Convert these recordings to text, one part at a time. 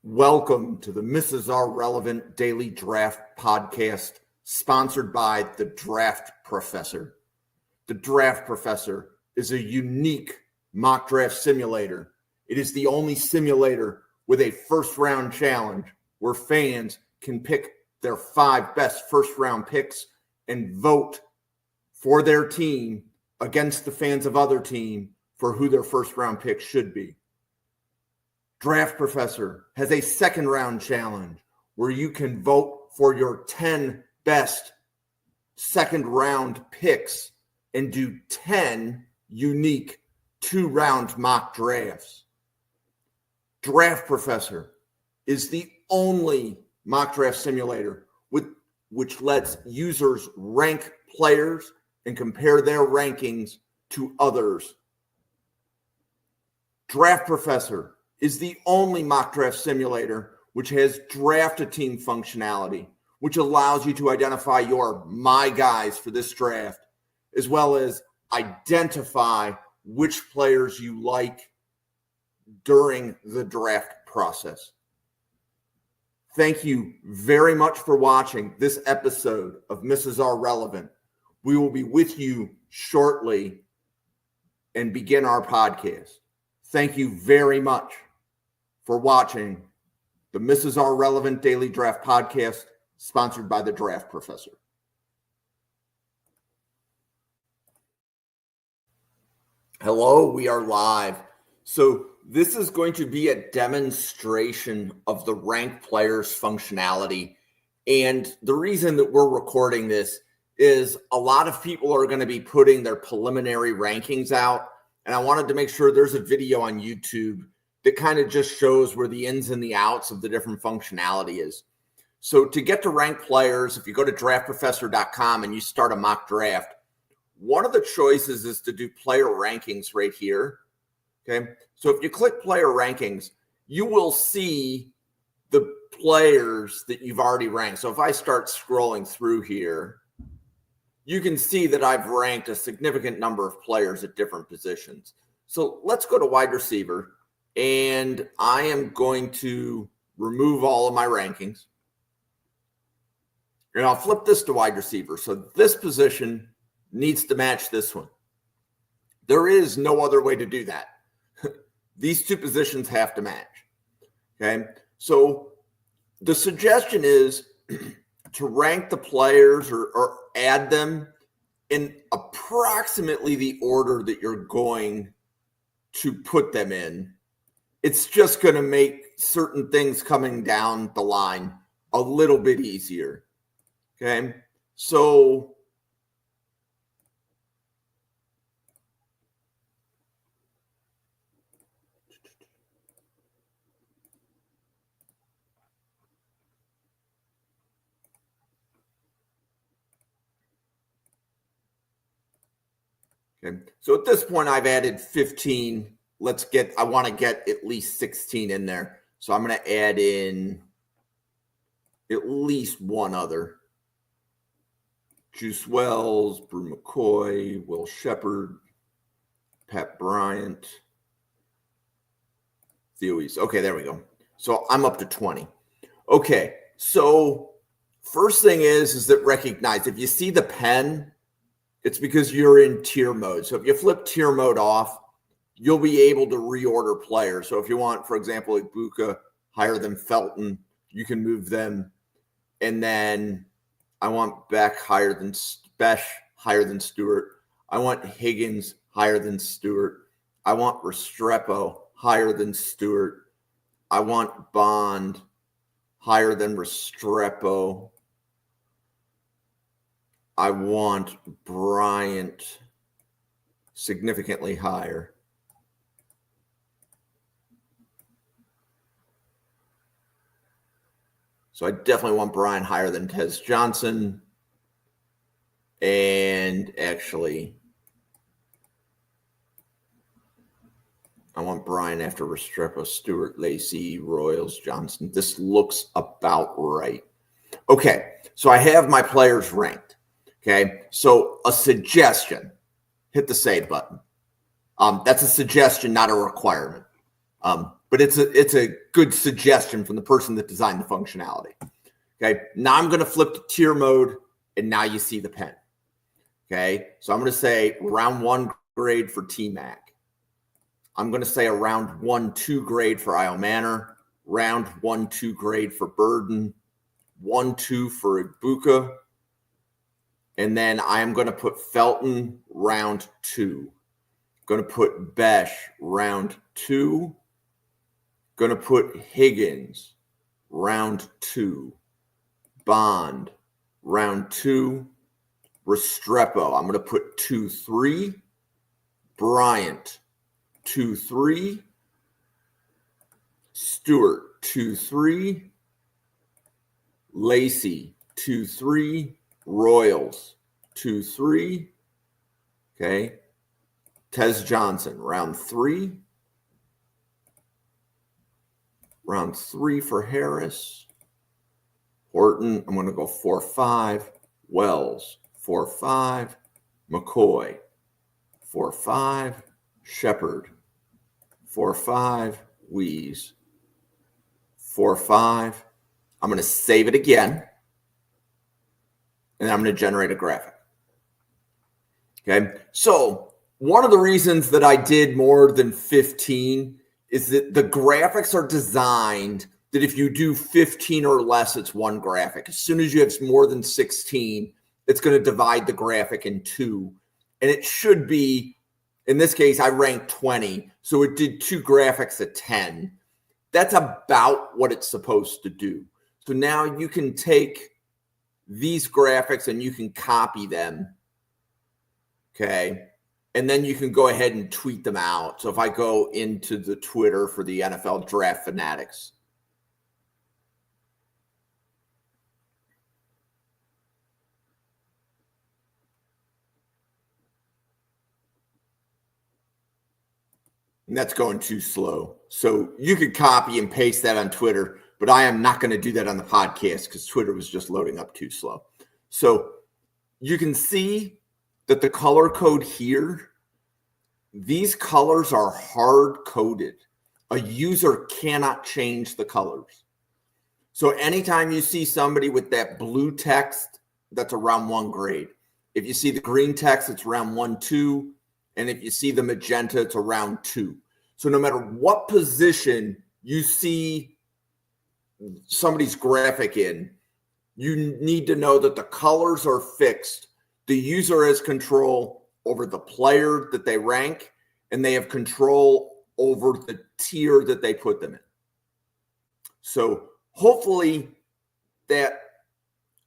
Welcome to the Mrs. R Relevant Daily Draft Podcast, sponsored by The Draft Professor. The Draft Professor is a unique mock draft simulator. It is the only simulator with a first-round challenge where fans can pick their 5 best first-round picks and vote for their team against the fans of other team for who their first-round pick should be. Draft Professor has a second-round challenge where you can vote for your 10 best second-round picks and do 10 unique 2-round mock drafts. Draft Professor is the only mock draft simulator which lets users rank players and compare their rankings to others. Draft Professor is the only mock draft simulator which has draft a team functionality, which allows you to identify your my guys for this draft, as well as identify which players you like during the draft process. Thank you very much for watching this episode of Mrs. R Relevant. We will be with you shortly and begin our podcast. Thank you very much for watching the Mrs. R Relevant Daily Draft Podcast, sponsored by The Draft Professor. Hello, we are live. So this is going to be a demonstration of the ranked players functionality. And the reason that we're recording this is a lot of people are going to be putting their preliminary rankings out. And I wanted to make sure there's a video on YouTube that kind of just shows where the ins and the outs of the different functionality is. So to get to rank players, if you go to draftprofessor.com and you start a mock draft, one of the choices is to do player rankings right here. Okay. So if you click player rankings, you will see the players that you've already ranked. So if I start scrolling through here, you can see that I've ranked a significant number of players at different positions. So let's go to wide receiver. And I am going to remove all of my rankings. And I'll flip this to wide receiver. So this position needs to match this one. There is no other way to do that. These two positions have to match. Okay. So the suggestion is to rank the players or add them in approximately the order that you're going to put them in. It's just going to make certain things coming down the line a little bit easier. Okay. So at this point, I've added 15. I want to get at least 16 in there. So I'm going to add in at least one other. Juice Wells, Brew McCoy, Will Shepard, Pat Bryant, Theories. Okay, there we go. So I'm up to 20. Okay, so first thing is that recognize if you see the pen, it's because you're in tier mode. So if you flip tier mode off, you'll be able to reorder players. So if you want, for example, Ibuka higher than Felton, you can move them. And then I want Beck higher than Stewart. I want Higgins higher than Stewart. I want Restrepo higher than Stewart. I want Bond higher than Restrepo. I want Bryant significantly higher. So I definitely want Bryant higher than Tez Johnson. And actually, I want Bryant after Restrepo, Stewart, Lacey, Royals, Johnson. This looks about right. Okay, so I have my players ranked. Okay, so a suggestion, hit the save button. That's a suggestion, not a requirement. But but it's a good suggestion from the person that designed the functionality. Okay, now I'm going to flip to tier mode, and now you see the pen. Okay, so I'm going to say round 1 grade for T-Mac. I'm going to say a round 1-2 grade for Io Manor, round 1-2 grade for Burden, 1-2 for Ibuka, and then I am going to put Felton round 2. Going to put Besh round 2. Going to put Higgins round 2. Bond round 2. Restrepo, I'm going to put 2-3. Bryant 2-3. Stewart 2-3. Lacey 2-3. Royals 2-3. Okay. Tez Johnson round 3. Round 3 for Harris. Horton, I'm going to go 4-5. Wells 4-5. McCoy 4-5. Shepard 4-5. Weeze 4-5. I'm going to save it again, and I'm going to generate a graphic. Okay, so one of the reasons that I did more than 15 is that the graphics are designed that if you do 15 or less, it's one graphic. As soon as you have more than 16, it's going to divide the graphic in two. And it should be, in this case, I ranked 20. So it did 2 graphics at 10. That's about what it's supposed to do. So now you can take these graphics and you can copy them. Okay. And then you can go ahead and tweet them out. So if I go into the Twitter for the NFL Draft Fanatics, and that's going too slow. So you could copy and paste that on Twitter, but I am not going to do that on the podcast because Twitter was just loading up too slow. So you can see that the color code here, these colors are hard coded. A user cannot change the colors. So anytime you see somebody with that blue text, that's a round 1 grade. If you see the green text, it's round 1-2. And if you see the magenta, it's a round 2. So no matter what position you see somebody's graphic in, you need to know that the colors are fixed. The user has control over the player that they rank, and they have control over the tier that they put them in. So hopefully that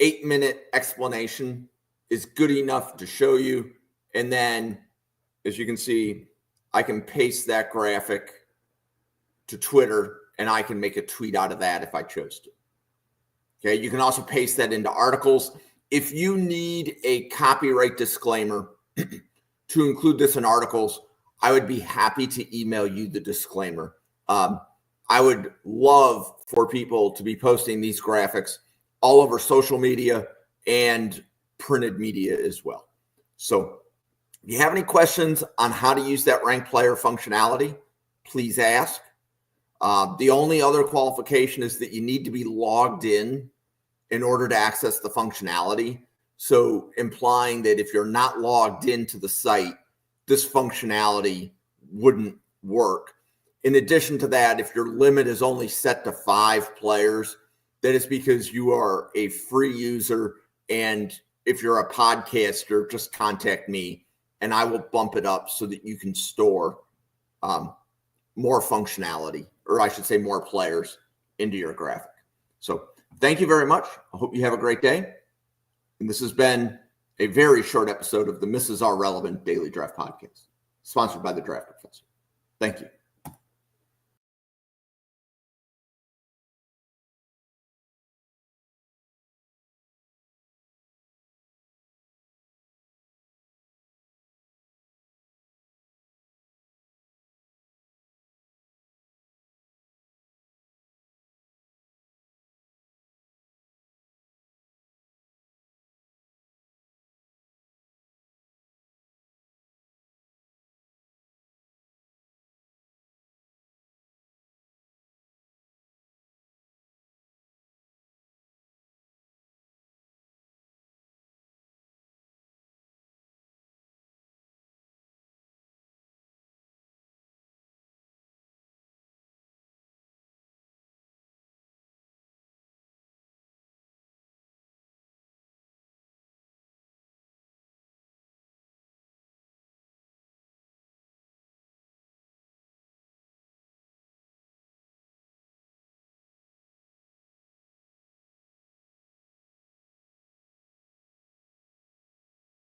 8-minute explanation is good enough to show you. And then, as you can see, I can paste that graphic to Twitter, and I can make a tweet out of that if I chose to. Okay, you can also paste that into articles. If you need a copyright disclaimer to include this in articles, I would be happy to email you the disclaimer. I would love for people to be posting these graphics all over social media and printed media as well. So if you have any questions on how to use that ranked player functionality, please ask. The only other qualification is that you need to be logged in order to access the functionality. So implying that if you're not logged into the site, this functionality wouldn't work. In addition to that, if your limit is only set to 5 players, that is because you are a free user. And if you're a podcaster, just contact me and I will bump it up so that you can store more functionality, or I should say more players, into your graphic. So thank you very much. I hope you have a great day. And this has been a very short episode of the Mrs. R Relevant Daily Draft Podcast, sponsored by the Draft Professor. Thank you.